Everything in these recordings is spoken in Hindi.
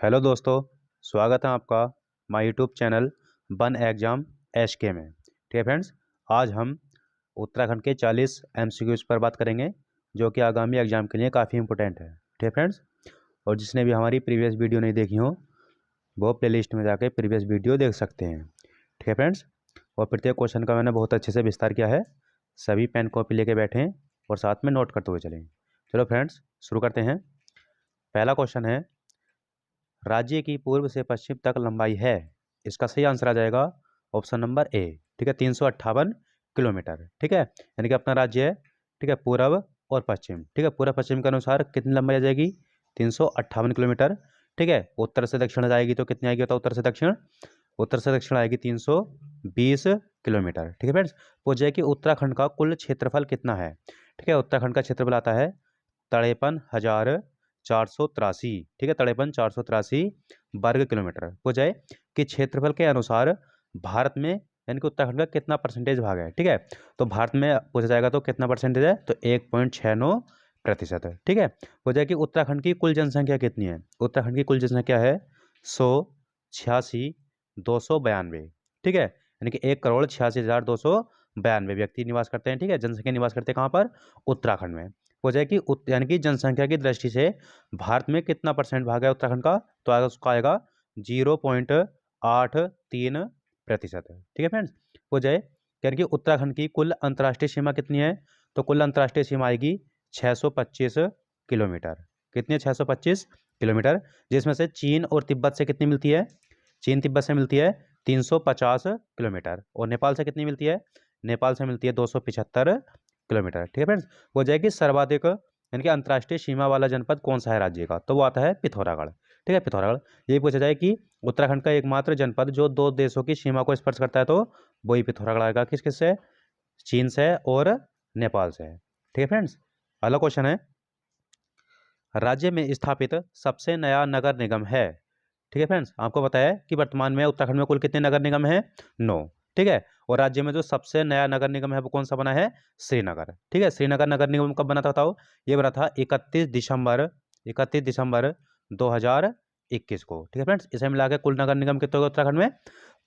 हेलो दोस्तों, स्वागत है आपका my YouTube channel one exam SK में। ठीक है फ्रेंड्स, आज हम उत्तराखंड के 40 एमसीक्यूज़ पर बात करेंगे जो कि आगामी एग्ज़ाम के लिए काफ़ी इंपॉर्टेंट है। ठीक है फ्रेंड्स, और जिसने भी हमारी प्रीवियस वीडियो नहीं देखी हो वो प्लेलिस्ट में जाके प्रीवियस वीडियो देख सकते हैं। ठीक है फ्रेंड्स, और प्रत्येक क्वेश्चन का मैंने बहुत अच्छे से विस्तार किया है। सभी पेन कॉपी लेके बैठें और साथ में नोट करते हुए चलें। चलो फ्रेंड्स, शुरू करते हैं। पहला क्वेश्चन है, राज्य की पूर्व से पश्चिम तक लंबाई है। इसका सही आंसर आ जाएगा ऑप्शन नंबर ए। ठीक है, 358 किलोमीटर। ठीक है, यानी कि अपना राज्य है, ठीक है, पूर्व और पश्चिम। ठीक है, पूर्व पश्चिम के अनुसार कितनी लंबाई आ जाएगी? 358 किलोमीटर। ठीक है, उत्तर से दक्षिण जाएगी तो कितनी आएगी? बताओ, उत्तर से दक्षिण। उत्तर से दक्षिण आएगी 320 किलोमीटर। ठीक है फ्रेंड्स, पूछ जाए कि उत्तराखंड का कुल क्षेत्रफल कितना है। ठीक है, उत्तराखंड का क्षेत्रफल आता है 53,483। ठीक है, 53,483 वर्ग किलोमीटर। हो जाए कि क्षेत्रफल के अनुसार भारत में यानी कि उत्तराखंड का कितना परसेंटेज भाग है। ठीक है, तो भारत में पूछा जाएगा तो कितना परसेंटेज है, तो 1.69% है। ठीक है, हो जाए कि उत्तराखंड की कुल जनसंख्या कितनी है। उत्तराखंड की कुल जनसंख्या है 186,292। ठीक है, यानी कि 1,86,292 व्यक्ति निवास करते हैं। ठीक है, जनसंख्या निवास करते हैं कहाँ पर? उत्तराखंड में। हो जाए कि यानी कि जनसंख्या की दृष्टि से भारत में कितना परसेंट भाग है उत्तराखंड का, तो आगे उसका आएगा 0.83%। ठीक है फ्रेंड्स, हो जाए यानी कि उत्तराखंड की कुल अंतर्राष्ट्रीय सीमा कितनी है, तो कुल अंतर्राष्ट्रीय सीमा आएगी 625 किलोमीटर। कितनी है? 625 किलोमीटर, जिसमें से चीन और तिब्बत से कितनी मिलती है? चीन तिब्बत से मिलती है 350 किलोमीटर। और नेपाल से कितनी मिलती है? नेपाल से मिलती है 275 किलोमीटर। ठीक है फ्रेंड्स, हो जाएगी सर्वाधिक यानी कि अंतर्राष्ट्रीय सीमा वाला जनपद कौन सा है राज्य का, तो वो आता है पिथौरागढ़। ठीक है, पिथौरागढ़। ये पूछा जाए कि उत्तराखंड का एकमात्र जनपद जो दो देशों की सीमा को स्पर्श करता है, तो वही पिथौरागढ़ आएगा। किस किस से? चीन से और नेपाल से। ठीक है फ्रेंड्स, अगला क्वेश्चन है, राज्य में स्थापित सबसे नया नगर निगम है। ठीक है फ्रेंड्स, आपको बताया है कि वर्तमान में उत्तराखंड में कुल कितने नगर निगम हैं? 9। ठीक है, और राज्य में जो सबसे नया नगर निगम है वो कौन सा बना है? श्रीनगर। ठीक है, श्रीनगर नगर निगम कब बना था बताओ? ये बना था 31 दिसंबर 2021 को। ठीक है फ्रेंड्स, इसे मिला के कुल नगर निगम कितने हो गए उत्तराखंड में?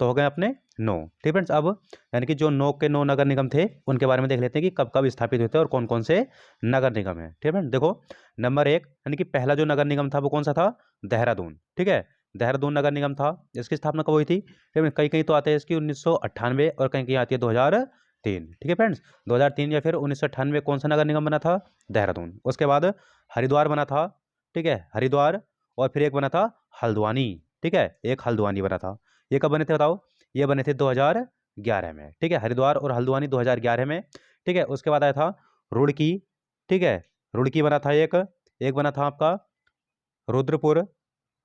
तो हो गए अपने 9। ठीक है फ्रेंड्स, अब यानी कि जो 9 के 9 नगर निगम थे उनके बारे में देख लेते हैं कि कब कब स्थापित हुए थे और कौन कौन से नगर निगम है। ठीक है फ्रेंड्स, देखो, नंबर 1 यानी कि पहला जो नगर निगम था वो कौन सा था? देहरादून। ठीक है, देहरादून नगर निगम था। इसकी स्थापना कब हुई थी? कहीं कहीं तो आते हैं इसकी 1998 और कहीं कहीं आती है 2003। ठीक है फ्रेंड्स, 2003 या फिर 1998 कौन सा नगर निगम बना था? देहरादून। उसके बाद हरिद्वार बना था। ठीक है, हरिद्वार। और फिर एक बना था हल्द्वानी। ठीक है, एक हल्द्वानी बना था। ये कब बने थे बताओ? ये बने थे 2011 में। ठीक है, हरिद्वार और हल्द्वानी 2011 में। ठीक है, उसके बाद आया था रुड़की। ठीक है, रुड़की बना था एक। एक बना था आपका रुद्रपुर।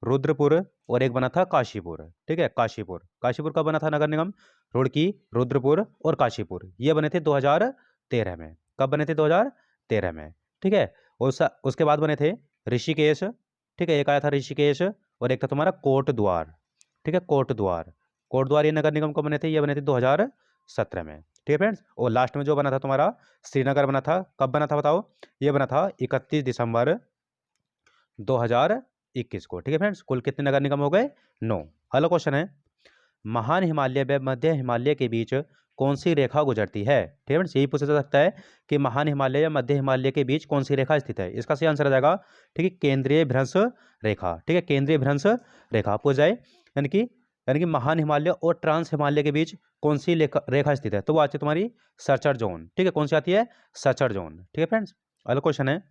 रुद्रपुर। और एक बना था काशीपुर। ठीक है, काशीपुर। काशीपुर कब बना था नगर निगम? रुड़की, रुद्रपुर और काशीपुर ये बने थे 2013 में। कब बने थे? 2013 में। ठीक है, उसके बाद बने थे ऋषिकेश। ठीक है, एक आया था ऋषिकेश और एक था तुम्हारा कोटद्वार। ठीक है, कोटद्वार। कोटद्वार ये नगर निगम कब बने थे? ये बने थे 2017 में। ठीक है फ्रेंड्स, और लास्ट में जो बना था तुम्हारा श्रीनगर बना था। कब बना था बताओ? ये बना था 31 दिसंबर 2021 को। ठीक है फ्रेंड्स, कुल कितने नगर निगम हो गए? 9। अगला क्वेश्चन है, महान हिमालय व मध्य हिमालय के बीच कौन सी रेखा गुजरती है। ठीक है फ्रेंड्स, यही पूछा जा सकता है कि महान हिमालय या मध्य हिमालय के बीच कौन सी रेखा स्थित है। इसका सही आंसर आ जाएगा, ठीक है, केंद्रीय भ्रंश रेखा। ठीक है, केंद्रीय भ्रंश रेखा पूछ जाए यानी कि महान हिमालय और ट्रांस हिमालय के बीच कौन सी रेखा स्थित है, तो वो आती है तुम्हारी सर्चर जोन। ठीक है, कौन सी आती है? Searcher zone. ठीक है फ्रेंड्स, अगला क्वेश्चन है,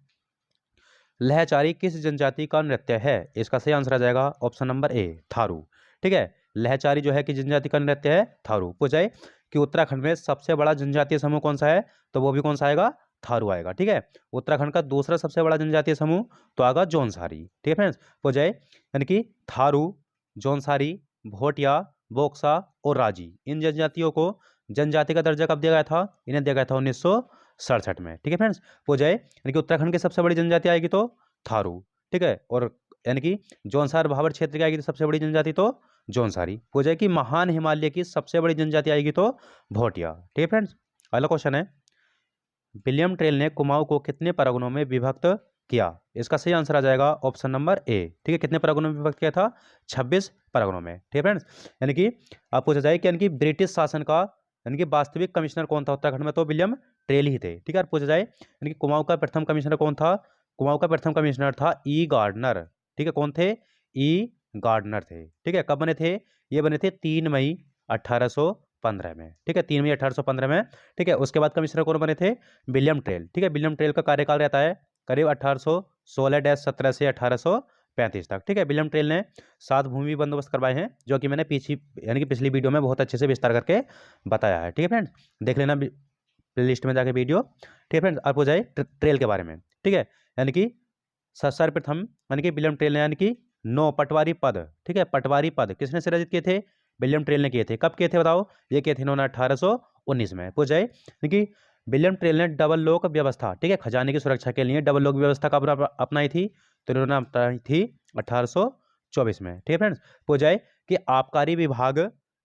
लहचारी किस जनजाति का नृत्य है। इसका सही आंसर आ जाएगा ऑप्शन नंबर ए, थारू। ठीक है, लहचारी जो है कि जनजाति का नृत्य है थारू। पूछ जाए कि उत्तराखंड में सबसे बड़ा जनजातीय समूह कौन सा है, तो वो भी कौन सा आएगा? थारू आएगा। ठीक है, उत्तराखंड का दूसरा सबसे बड़ा जनजातीय समूह तो आएगा जौनसारी। ठीक है फ्रेंड्स, पूछ जाए यानी कि थारू, जौनसारी, भोटिया, बोक्सा और राजी, इन जनजातियों को जनजाति का दर्जा कब दिया गया था? इन्हें दिया गया था 1967 में। ठीक है फ्रेंड्स, हो जाए यानी कि उत्तराखंड की सबसे बड़ी जनजाति आएगी तो थारू। ठीक है, और यानी कि जौनसार भावर क्षेत्र की आएगी तो सबसे बड़ी जनजाति तो जौनसारी। हो जाए कि महान हिमालय की सबसे बड़ी जनजाति आएगी तो भोटिया। ठीक है फ्रेंड्स, अगला क्वेश्चन है, विलियम टेल ने कुमाऊं को कितने परगनों में विभक्त किया। इसका सही आंसर आ जाएगा ऑप्शन नंबर ए। ठीक है, कितने परगनों में विभक्त किया था? 26 परगनों में। ठीक है फ्रेंड्स, यानी कि आप पूछा जाए कि यानी कि ब्रिटिश शासन का यानी कि वास्तविक कमिश्नर कौन था उत्तराखंड में? तो विलियम ट्रेल ही थे। ठीक है, और पूछा जाए यानी कि कुमाऊं का प्रथम कमिश्नर कौन था? कुमाऊं का प्रथम कमिश्नर था ई गार्डनर। ठीक है, कौन थे? ई गार्डनर थे। ठीक है, कब बने थे? ये बने थे 3 मई 1815 में। ठीक है, 3 मई 1815 में। ठीक है, उसके बाद कमिश्नर कौन बने थे? William trail. ठीक है, विलियम ट्रेल का कार्यकाल रहता है करीब 1816-17 से 1835 तक। ठीक है, विलियम ट्रेल ने 7 भूमि बंदोबस्त करवाए हैं, जो कि मैंने यानी कि पिछली वीडियो में बहुत अच्छे से विस्तार करके बताया है। ठीक है फ्रेंड्स, देख लेना प्ले लिस्ट में जाके वीडियो। ठीक है फ्रेंड्स, आप हो जाए ट्रेल के बारे में। ठीक है, यानी कि सर्वप्रथम यानी कि विलियम ट्रेल ने यानी कि 9 पटवारी पद। ठीक है, पटवारी पद किसने सृजित किए थे? विलियम ट्रेल ने किए थे। कब किए थे बताओ? ये किए थे इन्होंने 1819 में। पूछ जाए यानी कि विलियम ट्रेल ने डबल लॉक व्यवस्था, ठीक है, खजाने की सुरक्षा के लिए डबल लॉक व्यवस्था कब अपनाई थी? तो इन्होंने अपनाई थी 1824 में। ठीक है फ्रेंड्स, पूछ जाए कि आबकारी विभाग,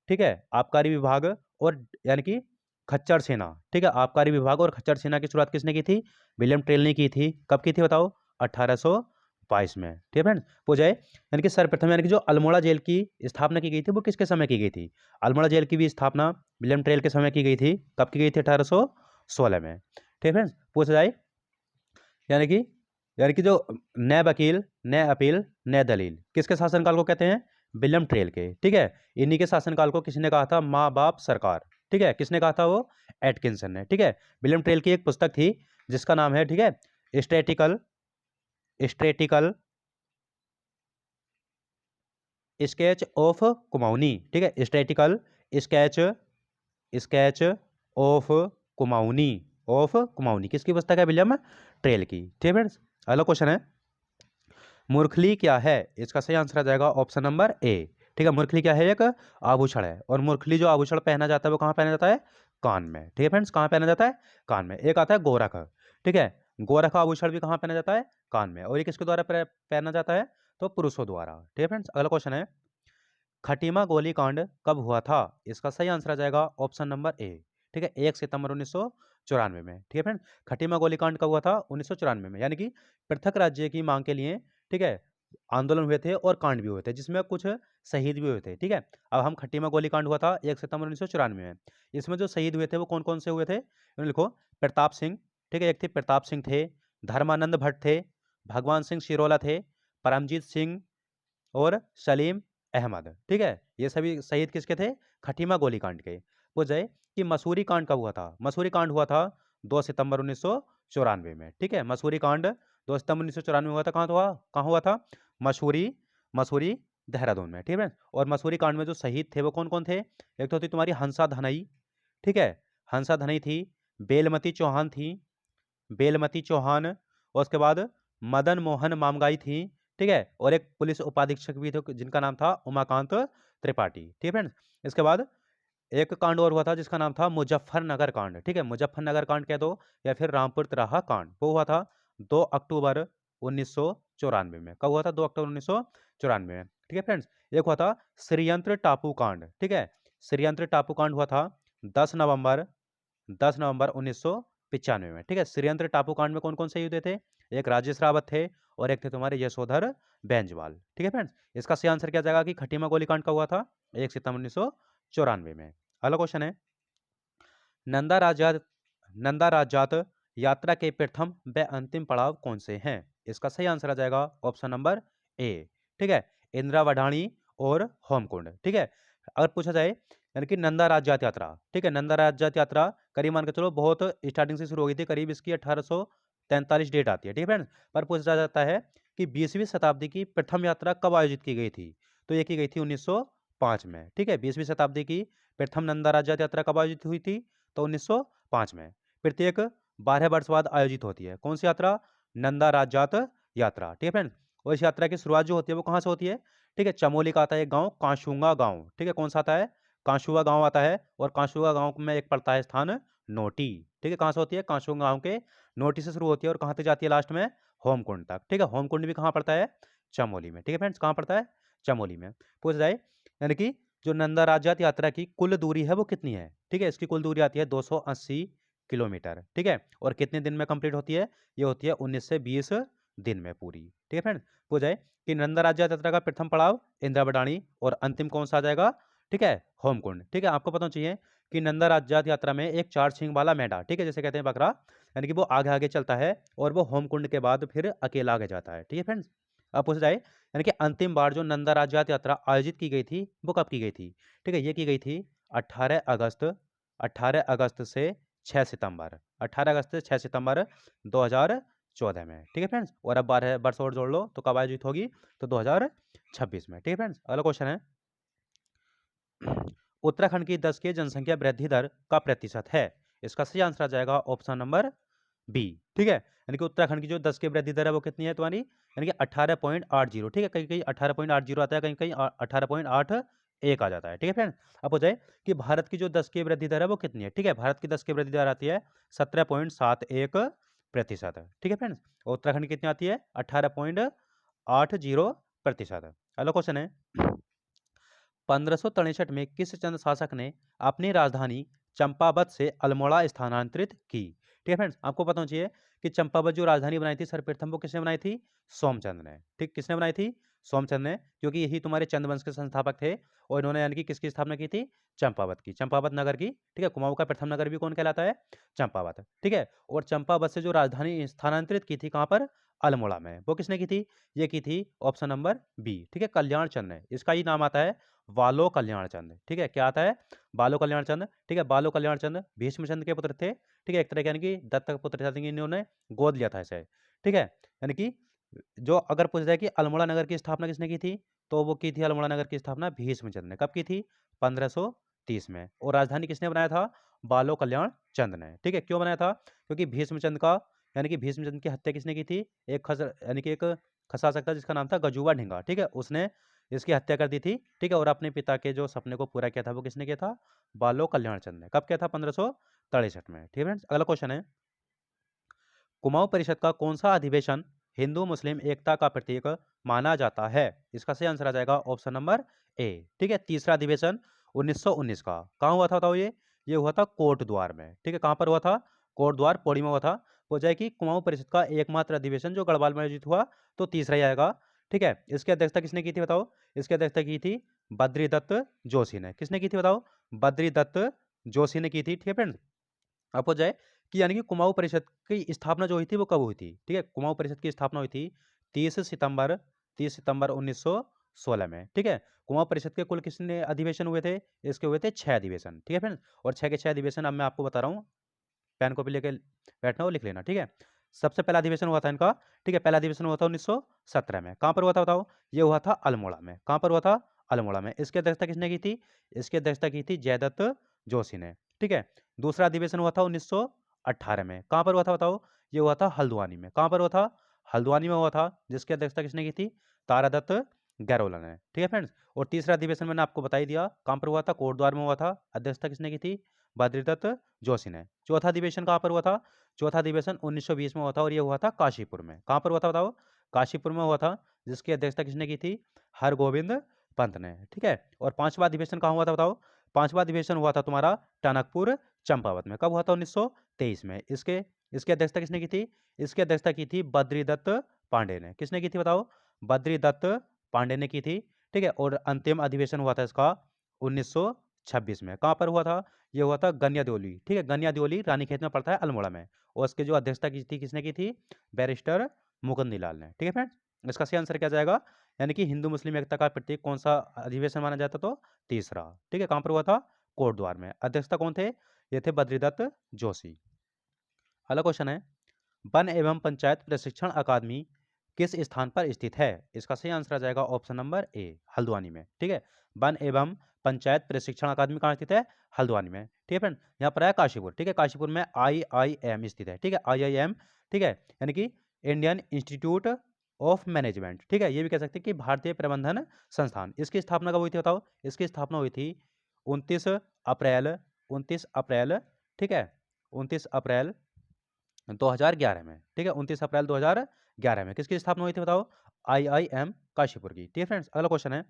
ठीक है, आबकारी विभाग और यानी कि खच्चर सेना, ठीक है, आबकारी विभाग और खच्चर सेना की शुरुआत किसने की थी? विलियम ट्रेल ने की थी। कब की थी बताओ? 1822 में। ठीक है फ्रेंड्स, पूछ जाए यानी कि सर्वप्रथम यानी कि जो अल्मोड़ा जेल की स्थापना की गई थी वो किसके समय की गई थी? अल्मोड़ा जेल की भी स्थापना विलियम ट्रेल के समय की गई थी। कब की गई थी? 1816 में। ठीक है फ्रेंड्स, पूछा जाए यानी कि जो नए वकील, नए अपील, नए दलील किसके शासनकाल को कहते हैं? विलियम ट्रेल के। ठीक है, इन्हीं के शासनकाल को किसने कहा था? माँ बाप सरकार। ठीक है, किसने कहा था? वो एटकिंसन ने। ठीक है, विलियम ट्रेल की एक पुस्तक थी जिसका नाम है, ठीक है, statistical statistical sketch of Kumaoni. ठीक है, statistical sketch sketch of Kumaoni, of Kumaoni किसकी पुस्तक है? विलियम ट्रेल की। ठीक है फ्रेंड्स, अगला क्वेश्चन है मूर्खली क्या है? इसका सही आंसर आ जाएगा ऑप्शन नंबर ए। ठीक है, मूर्खली क्या है? एक आभूषण है, और मूर्खली जो आभूषण पहना जाता है वो कहाँ पहना जाता है? कान में। ठीक है फ्रेंड्स, कहाँ पहना जाता है? कान में। एक आता है गोरख। ठीक है, गोरख आभूषण भी कहाँ पहना जाता है? कान में। और ये किसके द्वारा पहना जाता है? तो पुरुषों द्वारा। ठीक है फ्रेंड्स, अगला क्वेश्चन है खटीमा गोलीकांड कब हुआ था? इसका सही आंसर आ जाएगा ऑप्शन नंबर ए। ठीक है, 1 सितंबर 1994 में। ठीक है फ्रेंड, खटीमा गोलीकांड कब हुआ था? 1994 में, यानी कि पृथक राज्य की मांग के लिए, ठीक है, आंदोलन हुए थे और कांड भी हुए थे जिसमें कुछ शहीद भी हुए थे। ठीक है, अब हम खटीमा गोलीकांड हुआ था 1 सितंबर 1994 में। इसमें जो शहीद हुए थे वो कौन कौन से हुए थे? इन्हें लिखो। प्रताप सिंह, ठीक है, एक थे प्रताप सिंह थे, धर्मानंद भट्ट थे, भगवान सिंह शिरोला थे, परमजीत सिंह और सलीम अहमद। ठीक है, ये सभी शहीद किसके थे? खटीमा गोलीकांड के। पूछ जाए कि मसूरी कांड कब हुआ था? मसूरी कांड हुआ था 2 सितंबर 1994 में। ठीक है, मसूरी कांड 2 सितंबर 1994 में हुआ था। कहाँ हुआ था? मसूरी, मसूरी देहरादून में। ठीक है, और मसूरी कांड में जो शहीद थे वो कौन कौन थे? एक तो थी तुम्हारी हंसा धनई, ठीक है, हंसा धनई थी, बेलमती चौहान थी, बेलमती चौहान, और उसके बाद मदन मोहन मामगाई थी। ठीक है, और एक पुलिस उपाधीक्षक भी थे जिनका नाम था उमाकांत त्रिपाठी। ठीक है फ्रेंड्स, इसके बाद एक कांड और हुआ था जिसका नाम था मुजफ्फरनगर कांड। ठीक है, मुजफ्फरनगर कांड कह दो या फिर रामपुर तिराहा कांड। वो हुआ था 2 अक्टूबर 1994 में। कब हुआ था? 2 अक्टूबर 1994 में। ठीक है फ्रेंड्स, एक हुआ था श्रीयंत्र टापू कांड। ठीक है, श्रीयंत्र टापू कांड हुआ था 10 नवंबर 1995 में। ठीक है, श्रीयंत्र टापू कांड में कौन कौन से युद्ध थे? एक राजेश रावत थे और एक थे तुम्हारे यशोधर बैंजवाल। ठीक है फ्रेंड्स, इसका सही आंसर क्या जाएगा कि खटीमा गोलीकांड का हुआ था 1 सितंबर 1994 में। अगला क्वेश्चन है नंदा राजात नंदा राजात यात्रा के प्रथम व अंतिम पड़ाव कौन से हैं? इसका सही आंसर आ जाएगा ऑप्शन नंबर ए। ठीक है, इंदिरा वढ़ानी और होमकुंड। ठीक है, अगर पूछा जाए यानी कि नंदा राज्यात यात्रा, ठीक है, नंदा राज्यात यात्रा करीब मान के चलो बहुत स्टार्टिंग से शुरू हो गई थी, करीब इसकी 1843 डेट आती है। ठीक है फ्रेंड्स, पर पूछा जाता है कि 20वीं शताब्दी की प्रथम यात्रा कब आयोजित की गई थी? तो ये की गई थी 1905 में। ठीक है, 20वीं शताब्दी की प्रथम नंदा राज्यात यात्रा कब आयोजित हुई थी? तो 1905 में। प्रत्येक 12 वर्ष बाद आयोजित होती है। कौन सी यात्रा? नंदा राज्यात यात्रा। ठीक है फ्रेंड्स, और इस यात्रा की शुरुआत जो होती है वो कहाँ से होती है? ठीक है, चमोली का आता है एक गाँव कांशुंगा गाँव। ठीक है, कौन सा आता है? कांशुआ गांव आता है, और कांशुआ गांव में एक पड़ता है स्थान नोटी। ठीक है, कहाँ से होती है? कांशुआ गांव के नोटी से शुरू होती है और कहाँ तक जाती है लास्ट में? होमकुंड तक। ठीक है, होमकुंड भी कहाँ पड़ता है? चमोली में। ठीक है फ्रेंड्स, कहाँ पड़ता है? चमोली में। पूछ जाए यानी कि जो नंदा राज्यात यात्रा की कुल दूरी है वो कितनी है? ठीक है, इसकी कुल दूरी आती है 280 किलोमीटर। ठीक है, और कितने दिन में कंप्लीट होती है? ये होती है 19 से 20 दिन में पूरी। ठीक है फ्रेंड्स, पूछ जाए कि नंदा राज्य यात्रा का प्रथम पड़ाव इंदिरा बडानी और अंतिम कौन सा आ जाएगा? ठीक है, होमकुंड। ठीक है, आपको पता होना चाहिए कि नंदा राज्य यात्रा में एक 4 सींग वाला मेंढा, ठीक है, जैसे कहते हैं बकरा, यानी कि वो आगे आगे चलता है और वो होमकुंड के बाद फिर अकेला आगे जाता है। ठीक है फ्रेंड्स, अब पूछा जाए यानी कि अंतिम बार जो नंदा राज्य यात्रा आयोजित की गई थी वो कब की गई थी? ठीक है, ये की गई थी 18 अगस्त 18 अगस्त से 6 सितंबर 18 अगस्त से 6 सितंबर 2014 में। ठीक है फ्रेंड्स, और अब 12 वर्ष और जोड़ लो तो कब आयोजित होगी? तो 2026 में। ठीक है फ्रेंड्स, अगला क्वेश्चन है उत्तराखंड की 10 की जनसंख्या वृद्धि दर का प्रतिशत है? इसका सही आंसर आ जाएगा ऑप्शन नंबर बी। ठीक है, यानी कि उत्तराखंड की जो 10 की वृद्धि दर है वो कितनी है तुम्हारी? यानी कि 18.80। ठीक है, कहीं कहीं 18.80 आता है, कहीं कहीं 18.81 आ जाता है। ठीक है फ्रेंड, अब हो जाए कि भारत की जो 10 की वृद्धि दर है वो कितनी है? ठीक है, भारत की 10 की वृद्धि दर आती है 17.71%। ठीक है फ्रेंड्स, और उत्तराखंड की कितनी आती है? 18.80%। अगला क्वेश्चन है 1563 में किस चंद शासक ने अपनी राजधानी चंपावत से अल्मोड़ा स्थानांतरित की? ठीक है फ्रेंड्स, आपको पता होना चाहिए कि चंपावत जो राजधानी बनाई थी सर्वप्रथम वो किसने बनाई थी? सोमचंद ने। ठीक, किसने बनाई थी? सोमचंद ने, क्योंकि यही तुम्हारे चंद वंश के संस्थापक थे और इन्होंने यानी कि किसकी स्थापना की थी? चंपावत की, चंपावत नगर की। ठीक है, कुमाऊं का प्रथम नगर भी कौन कहलाता है? चंपावत। ठीक है, और चंपावत से जो राजधानी स्थानांतरित की थी कहां पर? अल्मोड़ा में। वो किसने की थी? ये की थी ऑप्शन नंबर बी। ठीक है, कल्याण चंद ने। इसका ही नाम आता है बालो कल्याण चंद। ठीक है, क्या आता है? बालो कल्याण चंद। ठीक है, बालो कल्याण चंद भीष्मचंद के पुत्र थे। ठीक है, एक तरह के यानी कि दत्तक पुत्र थे, इन्होंने गोद लिया था इसे। ठीक है, यानी कि जो अगर पूछा जाए कि अल्मोड़ा नगर की स्थापना किसने की थी, तो वो की थी अल्मोड़ा नगर की स्थापना भीष्मचंद ने। कब की थी? 1530 में। और राजधानी किसने बनाया था? बालो कल्याण चंद ने। ठीक है, क्यों बनाया था? क्योंकि भीष्मचंद का यानी कि भीष्मचंद की हत्या किसने की थी? एक खस यानी कि एक खसा जिसका नाम था गजुबा ढिंगा। ठीक है, उसने इसकी हत्या कर दी थी। ठीक है, और अपने पिता के जो सपने को पूरा किया था वो किसने किया था? बालो कल्याण चंद ने। कब किया था? 1563 में। ठीक है फ्रेंड्स, अगला क्वेश्चन है कुमाऊं परिषद का कौन सा अधिवेशन हिंदू मुस्लिम एकता का प्रतीक माना जाता है? इसका सही आंसर आ जाएगा ऑप्शन नंबर ए। ठीक है, तीसरा अधिवेशन 1919 का। कहाँ हुआ था बताओ? ये हुआ था कोट द्वार में। ठीक है, कहाँ पर हुआ था? कोट द्वार पौड़ी में हुआ था। हो जाए कि कुमाऊं परिषद का एकमात्र अधिवेशन जो गढ़वाल में आयोजित हुआ, तो तीसरा ही आएगा। ठीक है, इसकी अध्यक्षता किसने की थी बताओ? इसकी अध्यक्षता की थी बद्रीदत्त जोशी ने। किसने की थी बताओ? बद्रीदत्त जोशी ने की थी। ठीक है फ्रेंड्स, अब हो जाए कि यानी कि कुमाऊं परिषद की स्थापना जो हुई थी वो कब हुई थी? ठीक है, कुमाऊं परिषद की स्थापना हुई थी 30 सितंबर 1916 में। ठीक है, कुमाऊं परिषद के कुल कितने अधिवेशन हुए थे? इसके हुए थे 6 अधिवेशन। ठीक है फ्रेंड्स, और 6 के 6 अधिवेशन अब मैं आपको बता रहा हूँ, पेन कॉपी लेके बैठना और लिख लेना। ठीक है, सबसे पहला अधिवेशन हुआ था इनका। ठीक है, पहला अधिवेशन हुआ था 1917 में। कहाँ पर हुआ था बताओ? ये हुआ था अल्मोड़ा में। कहाँ पर हुआ था? अल्मोड़ा में। इसकी अध्यक्षता किसने की थी? इसकी अध्यक्षता की थी जयदत्त जोशी ने। ठीक है, दूसरा अधिवेशन हुआ था 1918 में। कहाँ पर हुआ था बताओ? ये हुआ था हल्द्वानी में। कहाँ पर हुआ था? हल्द्वानी में हुआ था, जिसकी अध्यक्षता किसने की थी? तारादत्त गैरोला ने। ठीक है फ्रेंड्स, और तीसरा अधिवेशन मैंने आपको बता ही दिया कहाँ पर हुआ था? कोटद्वार में हुआ था। अध्यक्षता किसने की थी? बद्रीदत्त जोशी ने। चौथा अधिवेशन कहाँ पर हुआ था? चौथा अधिवेशन 1920 में हुआ था और ये हुआ था काशीपुर में। कहाँ पर हुआ था बताओ? काशीपुर में हुआ था, जिसकी अध्यक्षता किसने की थी? हरगोविंद पंत ने। ठीक है, और पांचवा अधिवेशन कहाँ हुआ था बताओ? पांचवा अधिवेशन हुआ था तुम्हारा टनकपुर चंपावत में। कब हुआ था? 1923 में। इसके इसकी अध्यक्षता किसने की थी? इसकी अध्यक्षता की थी बद्रीदत्त पांडे ने। किसने की थी बताओ? बद्रीदत्त पांडे ने की थी। ठीक है, और अंतिम अधिवेशन हुआ था इसका 1926 में। कहाँ पर हुआ था? ये हुआ था गन्या देओली। ठीक है, गन्या देओली रानीखेत में पड़ता है अल्मोड़ा में, और उसके जो अध्यक्षता की थी किसने की थी? बैरिस्टर मुकुंदीलाल ने। ठीक है फ्रेंड्स, इसका सही आंसर क्या जाएगा? यानी कि हिंदू मुस्लिम एकता का प्रतीक कौन सा अधिवेशन माना जाता? तो तीसरा। ठीक है, कहाँ पर हुआ था? कोटद्वार में। अध्यक्षता कौन थे? ये थे बद्रीदत्त जोशी। अगला क्वेश्चन है वन एवं पंचायत प्रशिक्षण अकादमी किस स्थान पर स्थित है? इसका सही आंसर आ जाएगा ऑप्शन नंबर ए, हल्द्वानी में। ठीक है, वन एवं पंचायत प्रशिक्षण अकादमी कहाँ स्थित है? हल्द्वानी में। ठीक है फ्रेंड, यहाँ पर है काशीपुर। ठीक है, काशीपुर में IIM स्थित है। ठीक है, IIM। ठीक है, यानी कि इंडियन इंस्टीट्यूट ऑफ मैनेजमेंट। ठीक है, ये भी कह सकते हैं कि भारतीय प्रबंधन संस्थान। इसकी स्थापना कब हुई थी बताओ? इसकी स्थापना हुई थी 29 अप्रैल 29 अप्रैल। ठीक है, 29 अप्रैल 2011 में। ठीक है, 29 अप्रैल 2011 में किसकी स्थापना हुई थी बताओ? IIM काशीपुर की। ठीक है फ्रेंड्स, अगला क्वेश्चन है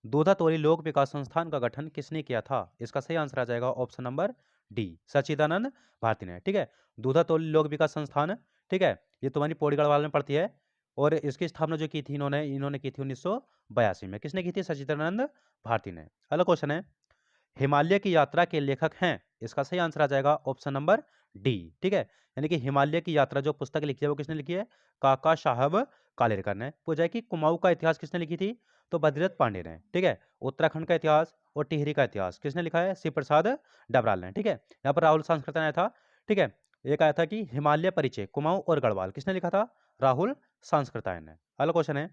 दूधातोरी लोक विकास संस्थान का गठन किसने किया था? इसका सही आंसर आ जाएगा ऑप्शन नंबर डी, सच्चिदानंद भारती ने। ठीक है, दूधातोरी लोक विकास संस्थान, ठीक है, ये तुम्हारी पौड़ी गढ़वाल में पड़ती है। और इसकी स्थापना जो की थी इन्होंने इन्होंने की थी 1982 में। किसने की थी? सच्चिदानंद भारती ने। अगला क्वेश्चन है, हिमालय की यात्रा के लेखक हैं? इसका सही आंसर आ जाएगा ऑप्शन नंबर डी। ठीक है, यानी कि हिमालय की यात्रा जो पुस्तक लिखी है वो किसने लिखी है? काका साहब कालेलकर ने। पूछा है कि कुमाऊं का इतिहास किसने लिखी थी? तो भगीरथ पांडे ने। ठीक है, उत्तराखंड का इतिहास और टिहरी का इतिहास किसने लिखा है? शिव प्रसाद डबराल ने। ठीक है, यहाँ पर राहुल सांस्कृत आया था। ठीक है, एक आया था कि हिमालय परिचय कुमाऊं और गढ़वाल किसने लिखा था? राहुल सांस्कृतायन ने। अगला क्वेश्चन है,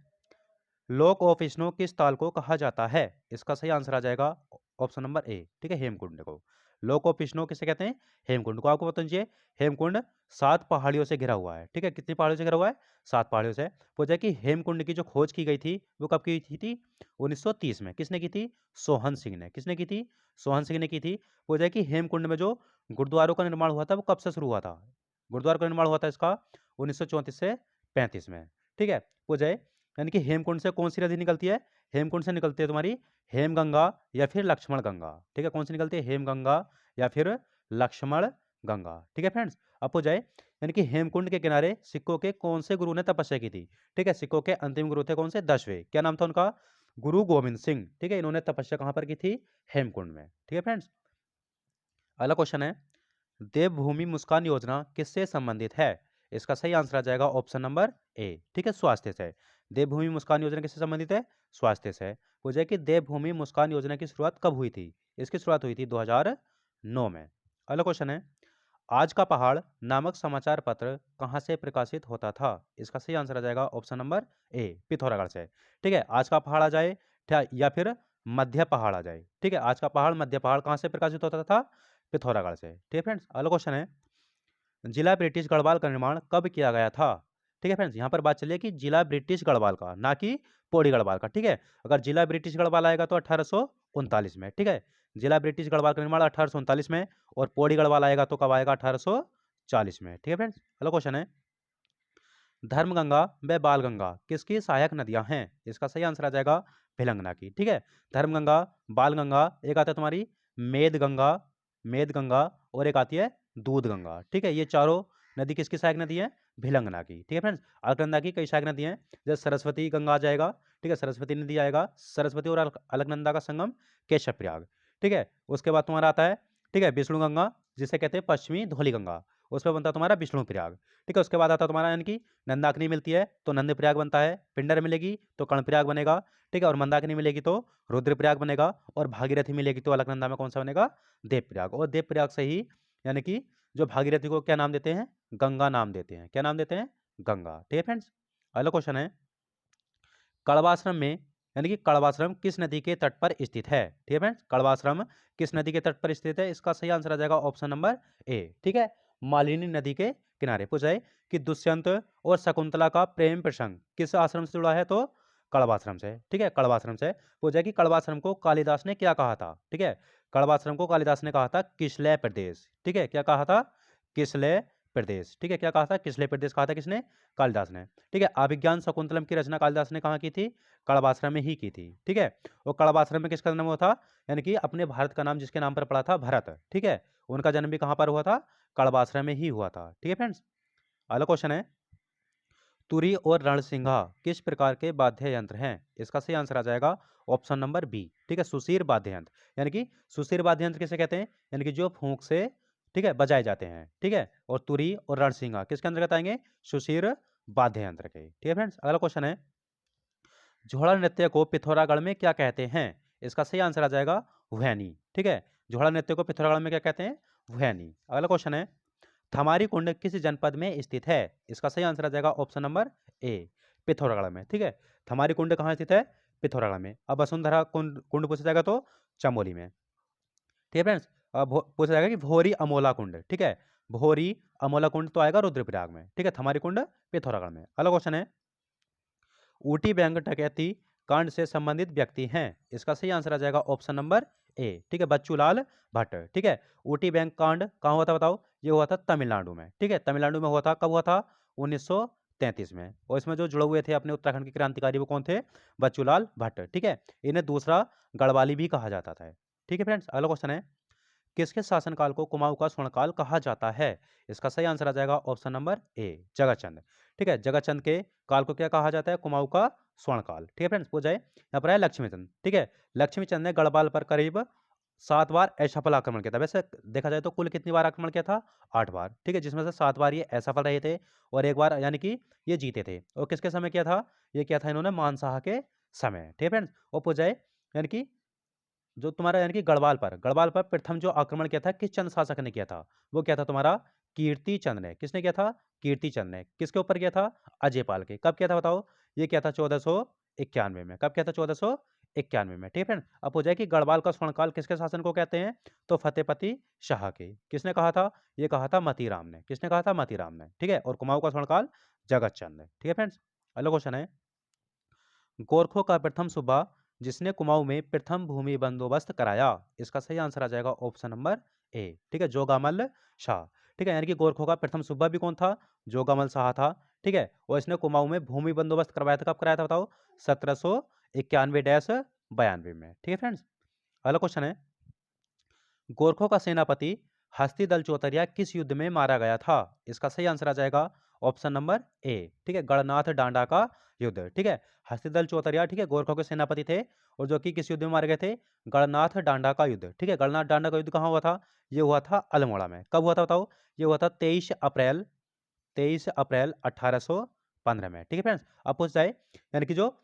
लोक ऑफ स्नो किस ताल को कहा जाता है? इसका सही आंसर आ जाएगा ऑप्शन नंबर ए। ठीक है, हेमकुंड को। लोक ऑफ स्नो किसे कहते हैं? हेमकुंड को। आपको पता चाहिए हेमकुंड 7 पहाड़ियों से घिरा हुआ है। ठीक है, कितनी पहाड़ियों से घिरा हुआ है? 7 पहाड़ियों से। पूछा कि हेमकुंड की जो खोज की गई थी वो कब की थी? 1930 में। किसने की थी? सोहन सिंह ने। किसने की थी? सोहन सिंह ने की थी। पूछा कि हेमकुंड में जो गुरुद्वारों का निर्माण हुआ था वो कब से शुरू हुआ था? गुरुद्वारा का निर्माण हुआ था इसका 1934 से 35 में। ठीक है, पूछा यानी कि हेमकुंड से कौन सी नदी निकलती है? हेमकुंड से निकलती है तुम्हारी हेमगंगा या फिर लक्ष्मण गंगा। ठीक है, कौन सी निकलती है? हेमगंगा या फिर लक्ष्मण गंगा। ठीक है फ्रेंड्स, अब हो जाए यानी कि हेमकुंड के किनारे सिखों के कौन से गुरु ने तपस्या की थी? ठीक है, सिखों के अंतिम गुरु थे कौन से? 10वें। क्या नाम था उनका? गुरु गोविंद सिंह। ठीक है, इन्होंने तपस्या कहां पर की थी? हेमकुंड में। ठीक है फ्रेंड्स, अगला क्वेश्चन है, देवभूमि मुस्कान योजना किससे संबंधित है? इसका सही आंसर आ जाएगा ऑप्शन नंबर ए। ठीक है, स्वास्थ्य से। देवभूमि मुस्कान योजना किससे संबंधित है? स्वास्थ्य से। पूछे कि देवभूमि मुस्कान योजना की शुरुआत कब हुई थी? इसकी शुरुआत हुई थी 2009 में। अगला क्वेश्चन है, आज का पहाड़ नामक समाचार पत्र कहां से प्रकाशित होता था? इसका सही आंसर आ जाएगा ऑप्शन नंबर ए, पिथौरागढ़ से। ठीक है, आज का पहाड़ आ जाए या फिर मध्य पहाड़ आ जाए। ठीक है, आज का पहाड़ मध्य पहाड़ कहां से प्रकाशित होता था? पिथौरागढ़ से। ठीक है फ्रेंड्स, अगला क्वेश्चन है, जिला ब्रिटिश गढ़वाल का निर्माण कब किया गया था? ठीक है फ्रेंड्स, यहाँ पर बात चलिए कि जिला ब्रिटिश गढ़वाल का, ना कि पौड़ी गढ़वाल का। ठीक है, अगर जिला ब्रिटिश गढ़वाल आएगा तो 1839 में। ठीक है, जिला ब्रिटिश गढ़वाल का निर्माण 1839 में, और पौड़ी गढ़वाल आएगा तो कब आएगा? 1840 में। ठीक है फ्रेंड्स, अगला क्वेश्चन है, धर्मगंगा व बालगंगा किसकी सहायक नदियां हैं? इसका सही आंसर आ जाएगा भिलंगना की। ठीक है, धर्मगंगा, बालगंगा, एक आता है तुम्हारी मेदगंगा, मेदगंगा, और एक आती है दूधगंगा। ठीक है, ये चारों नदी किसकी सहायक नदी है? भिलंगना की। ठीक है फ्रेंड्स, अलकनंदा की कई सहायक नदी हैं, जैसे सरस्वती गंगा आ जाएगा। ठीक है, सरस्वती नदी आएगा, सरस्वती और अलकनंदा का संगम केशव प्रयाग। ठीक है, उसके बाद तुम्हारा आता है, ठीक है, विष्णु गंगा, जिसे कहते हैं पश्चिमी धौली गंगा, उस पर बनता है तुम्हारा विष्णु प्रयाग। ठीक है, उसके बाद आता है तुम्हारा यानी कि नंदाकिनी मिलती है तो नंद प्रयाग बनता है, पिंडर मिलेगी तो कर्णप्रयाग बनेगा। ठीक है, और मंदाकिनी मिलेगी तो रुद्रप्रयाग बनेगा, और भागीरथी मिलेगी तो अलकनंदा में कौन सा बनेगा? देवप्रयाग। और देवप्रयाग से ही यानी कि जो भागीरथी को क्या नाम देते हैं? गंगा नाम देते हैं। क्या नाम देते हैं? गंगा। ठीक है फ्रेंड्स, अगला क्वेश्चन है, कड़वाश्रम में यानी कि कड़वाश्रम किस नदी के तट पर स्थित है? ठीक है फ्रेंड्स, कड़वाश्रम किस नदी के तट पर स्थित है? इसका सही आंसर आ जाएगा ऑप्शन नंबर ए। ठीक है, मालिनी नदी के किनारे। पूछा है कि दुष्यंत और शकुंतला का प्रेम प्रसंग किस आश्रम से जुड़ा है? तो कड़वाश्रम से। ठीक है, कड़वाश्रम से। पूछा है कि कड़वाश्रम को कालिदास ने क्या कहा था? ठीक है, कड़वाश्रम को कालिदास ने कहा था किसलय प्रदेश। ठीक है, क्या कहा था? किसलय प्रदेश। ठीक है, क्या कहा था? किसलय प्रदेश कहा था किसने? कालिदास ने। ठीक है, अभिज्ञान शकुंतलम की रचना कालिदास ने कहाँ की थी? कड़वाश्रम में ही की थी। ठीक है, और कड़वाश्रम में किसका जन्म हुआ था? यानी कि अपने भारत का नाम जिसके नाम पर पड़ा था, भरत। ठीक है, उनका जन्म भी कहाँ पर हुआ था? कड़वाश्रम में ही हुआ था। ठीक है फ्रेंड्स, अगला क्वेश्चन है, तुरी और रणसिंघा किस प्रकार के वाद्य यंत्र हैं? इसका सही आंसर आ जाएगा ऑप्शन नंबर बी। ठीक है, सुशीर वाद्य यंत्र। यानी कि सुशीर वाद्य यंत्र किसे कहते हैं? यानी कि जो फूंक से, ठीक है, बजाए जाते हैं। ठीक है, और तुरी और रणसिंघा किसके अंतर्गत आएंगे? सुशीर वाद्य यंत्र के। ठीक है फ्रेंड्स, अगला क्वेश्चन है, झोड़ा नृत्य को पिथौरागढ़ में क्या कहते हैं? इसका सही आंसर आ जाएगा हुएनी। ठीक है, झोड़ा नृत्य को पिथौरागढ़ में क्या कहते हैं? हुएनी। अगला क्वेश्चन है, थमारी कुंड किस जनपद में स्थित है? इसका सही आंसर आ जाएगा ऑप्शन नंबर ए, पिथौरागढ़ में। ठीक है, थमारी कुंड कहाँ स्थित है? पिथौरागढ़ में। अब वसुंधरा कुंड कुंड पूछा जाएगा तो चमोली में। ठीक है फ्रेंड्स, अब पूछा जाएगा कि भोरी अमोला कुंड। ठीक है, भोरी अमोला कुंड तो आएगा रुद्रप्रयाग में। ठीक है, थमारी कुंड पिथौरागढ़ में। अगला क्वेश्चन है, ऊटी बैंक डकैती कांड से संबंधित व्यक्ति हैं? इसका सही आंसर आ जाएगा ऑप्शन नंबर ए। ठीक है, बच्चूलाल भट्ट। ठीक है, ऊटी बैंक कांड कहाँ हुआ था बताओ? ये हुआ था तमिलनाडु में। ठीक है, तमिलनाडु में हुआ था। कब हुआ था? 1933 में। और इसमें जो जुड़े हुए थे अपने उत्तराखंड के क्रांतिकारी वो कौन थे? बच्चूलाल भट्ट। ठीक है, इन्हें दूसरा गढ़वाली भी कहा जाता था। ठीक है फ्रेंड्स, अगला क्वेश्चन है, किसके शासनकाल को कुमाऊं का स्वर्णकाल कहा जाता है? इसका सही आंसर आ जाएगा ऑप्शन नंबर ए, जगतचंद। ठीक है, जगतचंद के काल को क्या कहा जाता है? कुमाऊं का स्वर्णकाल। ठीक है फ्रेंड्स, पूछा जाए यहाँ पर है लक्ष्मीचंद। ठीक है, लक्ष्मीचंद ने गढ़वाल पर करीब 7 बार असफल आक्रमण किया था। वैसे देखा जाए तो कुल कितनी बार आक्रमण किया था? 8 बार। ठीक है, जिसमें से 7 बार ये असफल रहे थे और 1 बार यानी कि ये जीते थे। और किसके समय किया था? ये किया था इन्होंने मानसाह के समय। ठीक है फ्रेंड्स, और पूछा जाए यानी कि जो तुम्हारा यानी कि गढ़वाल पर प्रथम जो आक्रमण किया था किस चंद शासक ने किया था? वो क्या था तुम्हारा? कीर्ति चंद ने। किसने किया था? कीर्ति चंद ने। किसके ऊपर किया था? अजयपाल के। कब किया था बताओ? ये किया था 1491 में। कब किया था? 1491 में। ठीक है फ्रेंड, अब हो जाए कि गढ़वाल का स्वर्णकाल किसके शासन को कहते हैं? तो फतेहपति शाह के। किसने कहा था? ये कहा था मतीराम ने। किसने कहा था? मतीराम ने। ठीक है, और कुमाऊं का स्वर्णकाल जगतचंद ने। ठीक है फ्रेंड्स, अगला क्वेश्चन है, गोरखों का प्रथम सूबा जिसने कुमाऊं में प्रथम भूमि बंदोबस्त कराया? इसका सही आंसर आ जाएगा ऑप्शन नंबर ए। ठीक है, जोगामल शाह। ठीक है, यानी कि गोरखों का प्रथम सूबा भी कौन था? जोगामल शाह था। ठीक है, और इसने कुमाऊं में भूमि बंदोबस्त करवाया था। कब कराया था बताओ? 1791-92 में। ठीक है फ्रेंड्स, अगला क्वेश्चन है, गोरखों का सेनापति हस्तिदल चौतरिया किस युद्ध में मारा गया था? इसका सही आंसर आ जाएगा ऑप्शन नंबर ए। ठीक है, गणनाथ डांडा का युद्ध। ठीक है, हस्तिदल चौतरिया ठीक है गोरखों के सेनापति थे और जो कि किस युद्ध में मारे गए थे? गणनाथ डांडा का युद्ध। ठीक है, गणनाथ डांडा का युद्ध कहाँ हुआ था? ये हुआ था अल्मोड़ा में। कब हुआ था बताओ? ये हुआ था 23 अप्रैल 1815 में। ठीक है फ्रेंड्स, अब पूछ जाए यानी कि जो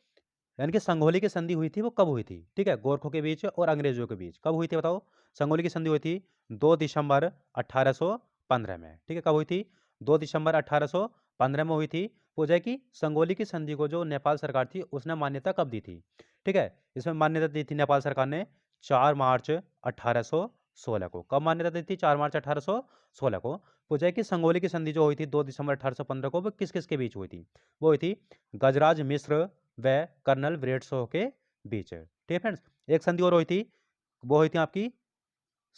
यानी कि संगोली की संधि हुई थी वो कब हुई थी? ठीक है, गोरखों के बीच और अंग्रेजों के बीच कब हुई थी बताओ? संगोली की संधि हुई थी 2 दिसंबर 1815 में। ठीक है, कब हुई थी? 2 दिसंबर 1815 में हुई थी। पूछा कि संगोली की संधि को जो नेपाल सरकार थी उसने मान्यता कब दी थी? ठीक है, इसमें मान्यता दी थी नेपाल सरकार ने 4 मार्च 1816 को। कब मान्यता दी थी? 4 मार्च 1816 को। पूछा कि संगोली की संधि जो हुई थी 2 दिसंबर 1815 को वो किस किस के बीच हुई थी? वो हुई थी गजराज मिश्र व कर्नल ब्रेडशॉ के बीच। ठीक है फ्रेंड्स, एक संधि और हुई थी, वो हुई थी आपकी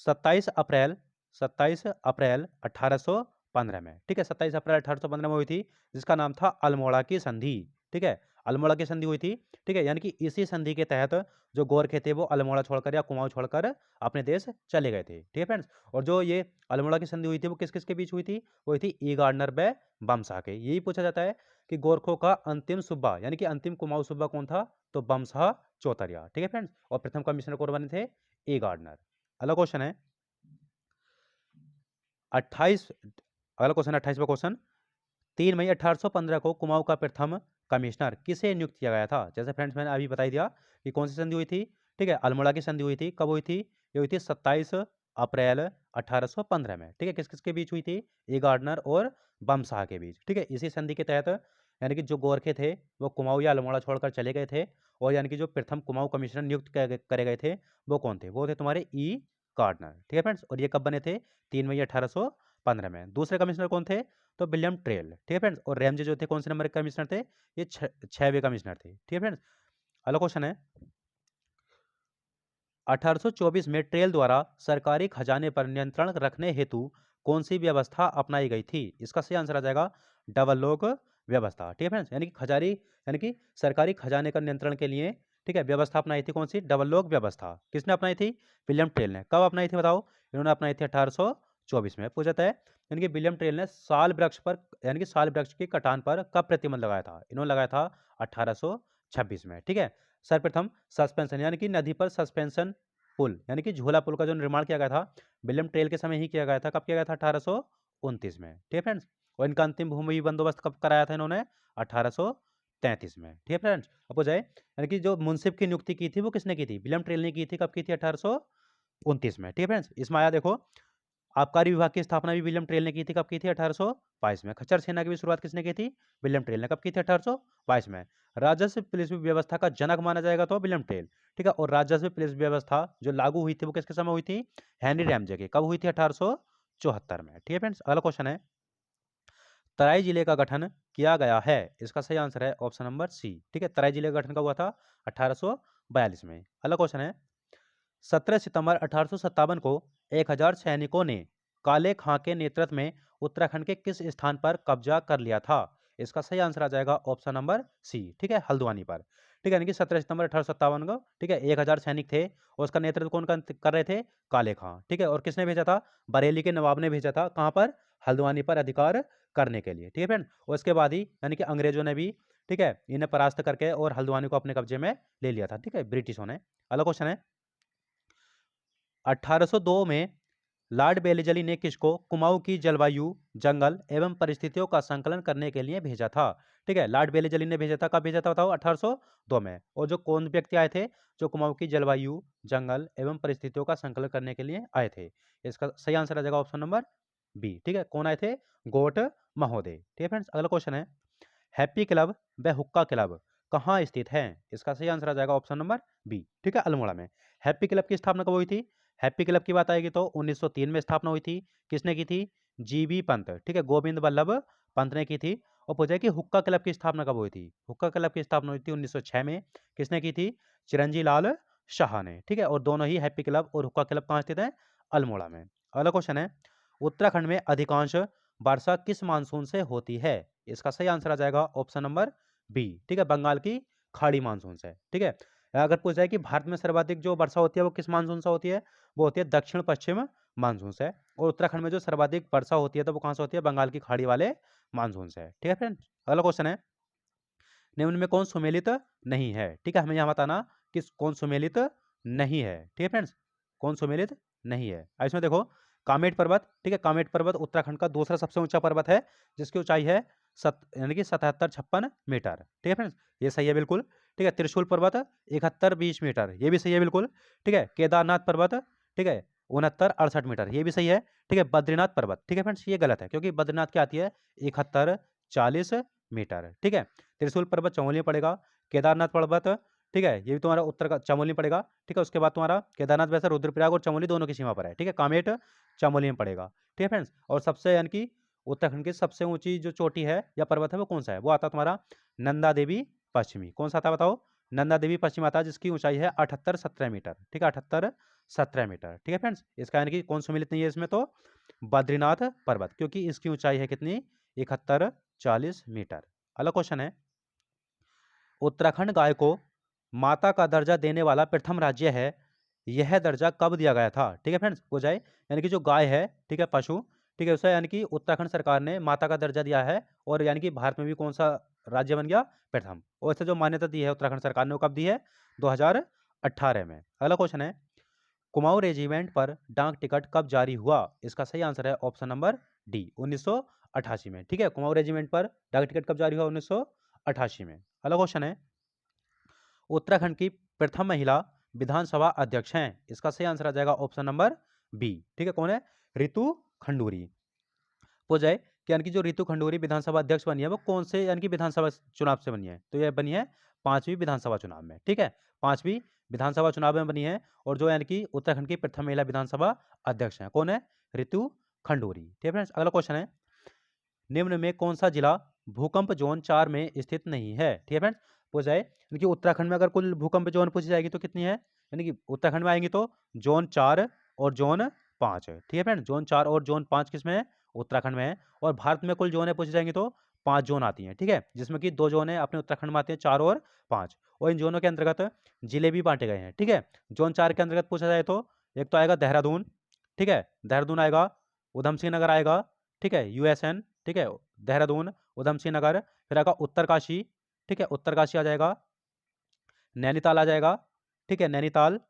27 अप्रैल 27 अप्रैल 1815 में। ठीक है, 27 अप्रैल 1815 में हुई थी, जिसका नाम था अल्मोड़ा की संधि। ठीक है, अल्मोड़ा की संधि हुई थी। ठीक है, यानी कि इसी संधि के तहत जो गोरखे थे वो अल्मोड़ा छोड़कर या कुमाऊं छोड़कर अपने देश चले गए थे। ठीक है फ्रेंड्स, और जो ये अल्मोड़ा की संधि हुई थी वो किस किस के बीच हुई थी? वो हुई थी ई गार्डनर व बमशाह के। यही पूछा जाता है कि गोरखों का अंतिम सूबा यानी कि अंतिम कुमाऊं सूबा कौन था? तो बमशाह चौतरिया। ठीक है फ्रेंड्स, और प्रथम कमिश्नर कौन बने थे? ई गार्डनर। अगला क्वेश्चन है 28। अगला क्वेश्चन 28वां क्वेश्चन, 3 मई 1815 को कुमाऊं का प्रथम कमिश्नर किसे नियुक्त किया गया था? जैसे फ्रेंड्स मैंने अभी बता दिया कि कौन सी संधि हुई थी। ठीक है, अल्मोड़ा की संधि हुई थी। कब हुई थी? ये हुई थी 27 अप्रैल 1815 में। ठीक है, किस किस के बीच हुई थी? ए गार्डनर और बमशाह के बीच। ठीक है, इसी संधि के तहत यानी कि जो गोरखे थे वो कुमाऊं या अल्मोड़ा छोड़कर चले गए थे और यानी कि जो प्रथम कुमाऊं कमिश्नर नियुक्त करे गए थे वो कौन थे? वो थे तुम्हारे ई गार्डनर। ठीक है फ्रेंड्स, और ये कब बने थे? 3 मई 1815 में। दूसरे कमिश्नर कौन थे? तो विलियम ट्रेल। ठीक है फ्रेंड्स, और रैमजे जो थे कौन से नंबर के कमिश्नर थे? ये 6वें कमिश्नर थे। ठीक है फ्रेंड्स, अगला क्वेश्चन है 1824 में ट्रेल द्वारा सरकारी खजाने पर नियंत्रण रखने हेतु कौन सी व्यवस्था अपनाई गई थी? इसका सही आंसर आ जाएगा डबल लॉक व्यवस्था। ठीक है फ्रेंड्स, यानी कि खजारी यानी कि सरकारी खजाने का नियंत्रण के लिए ठीक है व्यवस्था अपनाई थी। कौन सी? डबल लॉक व्यवस्था। किसने अपनाई थी? विलियम ट्रेल ने। कब अपनाई थी बताओ? इन्होंने अपनाई थी 1824 में। पूछा है यानी कि विलियम ट्रेल ने साल वृक्ष पर यानी कि साल वृक्ष की कटान पर कब प्रतिबंध लगाया था? इन्होंने लगाया था 1826 में। ठीक है, सर्वप्रथम सस्पेंशन यानी कि नदी पर सस्पेंशन पुल यानी कि झूला पुल का जो निर्माण किया गया था विलियम ट्रेल के समय ही किया गया था। कब किया गया था? 1829 में। ठीक है फ्रेंड्स, और इनका अंतिम भूमि बंदोबस्त कब कराया था इन्होंने? 1833 में। ठीक है फ्रेंड्स, अब हो जाए यानी कि जो मुंसिफ की नियुक्ति की थी वो किसने की थी? विलियम ट्रेल ने की थी। कब की थी? 1829 में। ठीक है फ्रेंड्स, इसमें आया देखो आबकारी विभाग की स्थापना भी विलियम ट्रेल ने की थी। कब की थी? 1822 में। खच्चर सेना की भी शुरुआत किसने की थी? विलियम ट्रेल ने। कब की थी? 1822 में। राजस्व पुलिस व्यवस्था का जनक माना जाएगा तो विलियम ट्रेल। ठीक है, और राजस्व पुलिस व्यवस्था जो लागू हुई थी वो किसके समय हुई थी? हेनरी रैमजे के। कब हुई थी? 1874 में। ठीक है फ्रेंड्स, अगला क्वेश्चन है तराई जिले का गठन किया गया है? इसका सही आंसर है ऑप्शन नंबर सी। ठीक है, तराई जिले का गठन कब हुआ था? 1842 में। अगला क्वेश्चन है 17 सितंबर 1857 को 1000 सैनिकों ने काले खां के नेतृत्व में उत्तराखंड के किस स्थान पर कब्जा कर लिया था? इसका सही आंसर आ जाएगा ऑप्शन नंबर सी। ठीक है, हल्द्वानी पर। ठीक है, यानी कि 17 सितंबर 1857 को, ठीक है, 1000 सैनिक थे और उसका नेतृत्व कौन कर रहे थे? काले खां, ठीक है। और किसने भेजा था? बरेली के नवाब ने भेजा था, कहाँ पर? हल्द्वानी पर अधिकार करने के लिए, ठीक है फ्रेंड। और उसके बाद ही यानी कि अंग्रेजों ने भी, ठीक है, इन्हें परास्त करके और हल्द्वानी को अपने कब्जे में ले लिया था, ठीक है, ब्रिटिशों ने। अगला क्वेश्चन है, 1802 में लॉर्ड बेलीजली ने किसको कुमाऊं की जलवायु, जंगल एवं परिस्थितियों का संकलन करने के लिए भेजा था? ठीक है, लॉर्ड बेलीजली ने भेजा था, कब भेजा था बताओ? 1802 में। और जो कौन व्यक्ति आए थे जो कुमाऊं की जलवायु, जंगल एवं परिस्थितियों का संकलन करने के लिए आए थे? इसका सही आंसर आ जाएगा ऑप्शन नंबर बी, ठीक है। कौन आए थे? गोट महोदय, ठीक है फ्रेंड्स। अगला क्वेश्चन है, हैप्पी क्लब व हुक्का क्लब कहाँ स्थित है? इसका सही आंसर आ जाएगा ऑप्शन नंबर बी, ठीक है, अल्मोड़ा में। हैप्पी क्लब की स्थापना कब हुई थी? हैप्पी क्लब की बात आएगी तो 1903 में स्थापना हुई थी। किसने की थी? जीबी पंत, ठीक है, गोविंद बल्लभ पंत ने की थी। और पूछा है कि हुक्का क्लब की स्थापना कब हुई थी? हुक्का क्लब की स्थापना हुई थी 1906 में। किसने की थी? चिरंजी लाल शाह ने, ठीक है। और दोनों ही हैप्पी क्लब और हुक्का क्लब कहाँ स्थित है? अल्मोड़ा में। अगला क्वेश्चन है, उत्तराखंड में अधिकांश वर्षा किस मानसून से होती है? इसका सही आंसर आ जाएगा ऑप्शन नंबर बी, ठीक है, बंगाल की खाड़ी मानसून से, ठीक है। अगर पूछा जाए कि भारत में सर्वाधिक जो वर्षा होती है वो किस मानसून से होती है? वो होती है दक्षिण पश्चिम मानसून से। और उत्तराखंड में जो सर्वाधिक वर्षा होती है तो वो कहाँ से होती है? बंगाल की खाड़ी वाले मानसून से, ठीक है फ्रेंड। अगला क्वेश्चन है, निम्न में कौन सुमेलित नहीं है? ठीक है, हमें यहाँ बताना कि कौन सुमेलित नहीं है, ठीक है फ्रेंड्स, कौन सुमेलित नहीं है। अब इसमें देखो, कामेट पर्वत, ठीक है, कामेट पर्वत उत्तराखंड का दूसरा सबसे ऊंचा पर्वत है, जिसकी ऊंचाई है यानी कि 77-56 मीटर, ठीक है फ्रेंड्स, ये सही है बिल्कुल। ठीक है, त्रिशूल पर्वत 71-20 मीटर, ये भी सही है बिल्कुल। ठीक है, केदारनाथ पर्वत, ठीक है, 69-68 मीटर, ये भी सही है। ठीक है, बद्रीनाथ पर्वत, ठीक है फ्रेंड्स, ये गलत है क्योंकि बद्रीनाथ क्या आती है? 71-40 मीटर, ठीक है। त्रिशूल पर्वत चमोली में पड़ेगा। केदारनाथ पर्वत, ठीक है, ये भी तुम्हारा उत्तर का चमोली में पड़ेगा। ठीक है, उसके बाद तुम्हारा केदारनाथ वैसे रुद्रप्रयाग और चमोली दोनों की सीमा पर है। ठीक है, कामेट चमोली में पड़ेगा, ठीक है फ्रेंड्स। और सबसे यानी कि उत्तराखंड की सबसे ऊंची जो चोटी है या पर्वत है वो कौन सा है? वो आता तुम्हारा नंदा देवी पश्चिमी। कौन सा आता बताओ? नंदा देवी पश्चिमी आता है, जिसकी ऊंचाई है 78-17 मीटर, ठीक है, 78-17 मीटर, ठीक है फ्रेंड्स। इसका यानी कि कौन सम्मिलित नहीं है इसमें? तो बद्रीनाथ पर्वत, क्योंकि इसकी ऊंचाई है कितनी? 71-40 मीटर। अगला क्वेश्चन है, उत्तराखंड गाय को माता का दर्जा देने वाला प्रथम राज्य है, यह दर्जा कब दिया गया था? ठीक है फ्रेंड्स, हो जाए यानी कि जो गाय है, ठीक है, पशु, ठीक है, उसे यानी कि उत्तराखंड सरकार ने माता का दर्जा दिया है। और यानी कि भारत में भी कौन सा राज्य बन गया? प्रथम। और इसे जो मान्यता दी है उत्तराखंड सरकार ने, वो कब दी है? 2018 में। अगला क्वेश्चन है, कुमाऊं रेजिमेंट पर डाक टिकट कब जारी हुआ? इसका सही आंसर है ऑप्शन नंबर डी, 1988 में। ठीक है, कुमाऊं रेजिमेंट पर डाक टिकट कब जारी हुआ? 1988 में। अगला क्वेश्चन है, उत्तराखंड की प्रथम महिला विधानसभा अध्यक्ष हैं, इसका सही आंसर आ जाएगा ऑप्शन नंबर बी। ठीक है, कौन है? रितु खंडूरी। हो जाए कि यानी कि जो रितु खंडूरी विधानसभा अध्यक्ष बनी है वो कौन से यानी कि विधानसभा चुनाव से बनी है? तो यह बनी है 5वीं विधानसभा चुनाव में, ठीक है, 5वीं विधानसभा चुनाव में बनी है। और जो यानी कि उत्तराखंड की प्रथम महिला विधानसभा अध्यक्ष है, कौन है? रितु खंडूरी, ठीक है फ्रेंड्स। अगला क्वेश्चन है, निम्न में कौन सा जिला भूकंप जोन 4 में स्थित नहीं है? ठीक है फ्रेंड्स, पूछ जाए यानी कि उत्तराखंड में अगर कुल भूकंप जोन पूछी जाएगी तो कितनी है? यानी कि उत्तराखंड में आएंगी तो जोन 4 और जोन 5 है, ठीक है फ्रेंड, जोन 4 और जोन 5 किस में है? उत्तराखंड में है। और भारत में कुल जोन है पूछी जाएंगी तो 5 जोन आती हैं, ठीक है, जिसमें कि 2 जोन है अपने उत्तराखंड में आते हैं, 4 और 5। और इन जोनों के अंतर्गत जिले भी बांटे गए हैं, ठीक है। जोन 4 के अंतर्गत पूछा जाए तो एक तो आएगा देहरादून, ठीक है, देहरादून आएगा, उधम सिंह नगर आएगा, ठीक है, यूएसएन, ठीक है, देहरादून, उधम सिंह नगर, फिर आएगा उत्तरकाशी, ठीक है, उत्तरकाशी आ जाएगा, नैनीताल आ जाएगा, ठीक है, नैनीताल,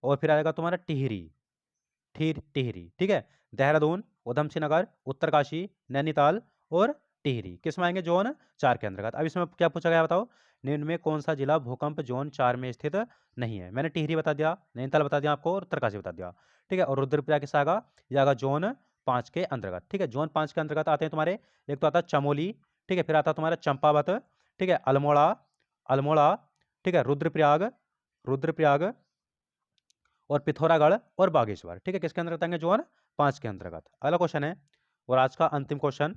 और फिर आएगा तुम्हारा टिहरी, टिहरी, ठीक है, देहरादून, उधम सिंह नगर, उत्तरकाशी, नैनीताल और टिहरी किस में आएंगे? जोन 4 के अंतर्गत। अब इसमें क्या पूछा गया बताओ? निम्न में कौन सा जिला भूकंप जोन 4 में स्थित नहीं है? मैंने टिहरी बता दिया, नैनीताल बता दिया आपको और उत्तरकाशी बता दिया, ठीक है। और रुद्रप्रयाग किस आएगा? ये आएगा जोन 5 के अंतर्गत, ठीक है। जोन 5 के अंतर्गत आते हैं तुम्हारे, एक तो आता है चमोली, ठीक है, फिर आता है तुम्हारा चंपावत, ठीक है, अल्मोड़ा, अल्मोड़ा, ठीक है, रुद्रप्रयाग, रुद्रप्रयाग और पिथौरागढ़ और बागेश्वर, ठीक है, किसके अंतर्गत आएंगे? जोन 5 के अंतर्गत। अगला क्वेश्चन है, और आज का अंतिम क्वेश्चन,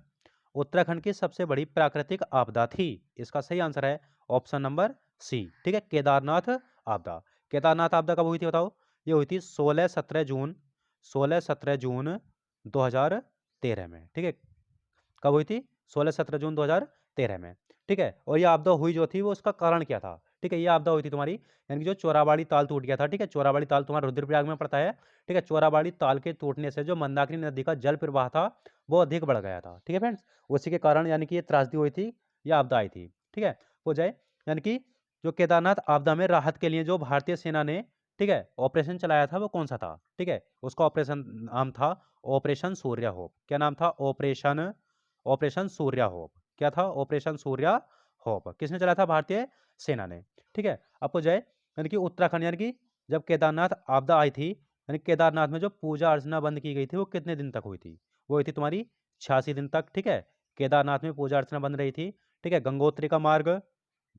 उत्तराखंड की सबसे बड़ी प्राकृतिक आपदा थी, इसका सही आंसर है ऑप्शन नंबर सी, ठीक है, केदारनाथ आपदा। केदारनाथ आपदा कब हुई थी बताओ? ये हुई थी 16-17 जून, 16-17 जून 2013 में, ठीक है, कब हुई थी? 16-17 जून 2013 में, ठीक है। और ये आपदा हुई जो थी वो उसका कारण क्या था? ठीक है, ये आपदा हुई थी तुम्हारी, यानी कि जो चोराबाड़ी ताल टूट गया था। ठीक है, चोराबाड़ी ताल तुम्हारा रुद्रप्रयाग में पड़ता है। ठीक है, चोराबाड़ी ताल के टूटने से जो मंदाकिनी नदी का जल प्रवाह था वो अधिक बढ़ गया था। ठीक है फ्रेंड्स, उसी के कारण यानी कि ये त्रासदी हुई थी या आपदा आई थी। ठीक है, हो जाए, यानी कि जो केदारनाथ आपदा में राहत के लिए जो भारतीय सेना ने, ठीक है, ऑपरेशन चलाया था वो कौन सा था? ठीक है, उसका ऑपरेशन नाम था ऑपरेशन सूर्या होप। क्या नाम था? Operation operation Surya hope. क्या था? Operation Surya hope. किसने चलाया था? भारतीय सेना ने। ठीक है, आपको जाए, यानी कि उत्तराखंड, यानी कि जब केदारनाथ आपदा आई थी, यानी केदारनाथ में जो पूजा अर्चना बंद की गई थी वो कितने दिन तक हुई थी? वो हुई थी तुम्हारी 86 दिन तक। ठीक है, केदारनाथ में पूजा अर्चना बंद रही थी। ठीक है, गंगोत्री का मार्ग,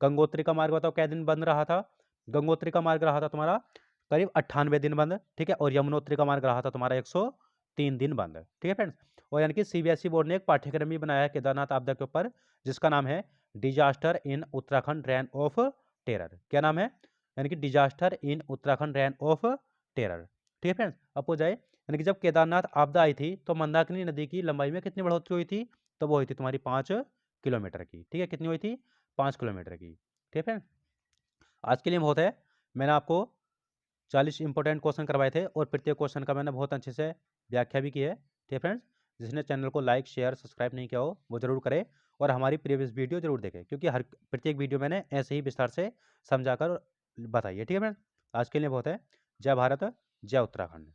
गंगोत्री का मार्ग बताओ क्या दिन बंद रहा था? गंगोत्री का मार्ग रहा था तुम्हारा करीब 98 दिन बंद। ठीक है, और यमुनोत्री का मार्ग रहा था तुम्हारा 103 दिन बंद। ठीक है फ्रेंड्स, और यानी कि सीबीएसई बोर्ड ने एक पाठ्यक्रम भी बनाया है केदारनाथ आपदा के ऊपर, जिसका नाम है disaster in Uttarakhand rain of terror. क्या नाम है? यानी कि disaster in Uttarakhand rain of terror. ठीक है फ्रेंड्स, अब हो जाए, यानी कि जब केदारनाथ आपदा आई थी तो मंदाकिनी नदी की लंबाई में कितनी बढ़ोतरी हुई थी? तो वो हुई थी तुम्हारी 5 किलोमीटर की। ठीक है, कितनी हुई थी? 5 किलोमीटर की। ठीक है फ्रेंड्स, आज के लिए बहुत है। मैंने आपको 40 इंपॉर्टेंट क्वेश्चन करवाए थे और प्रत्येक क्वेश्चन का मैंने बहुत अच्छे से व्याख्या भी की है। ठीक है फ्रेंड्स, जिसने चैनल को लाइक शेयर सब्सक्राइब नहीं किया हो वो जरूर करे, और हमारी प्रीवियस वीडियो जरूर देखें, क्योंकि हर प्रत्येक वीडियो मैंने ऐसे ही विस्तार से समझाकर बताई है। ठीक है फ्रेंड्स, आज के लिए बहुत है। जय भारत, जय उत्तराखंड।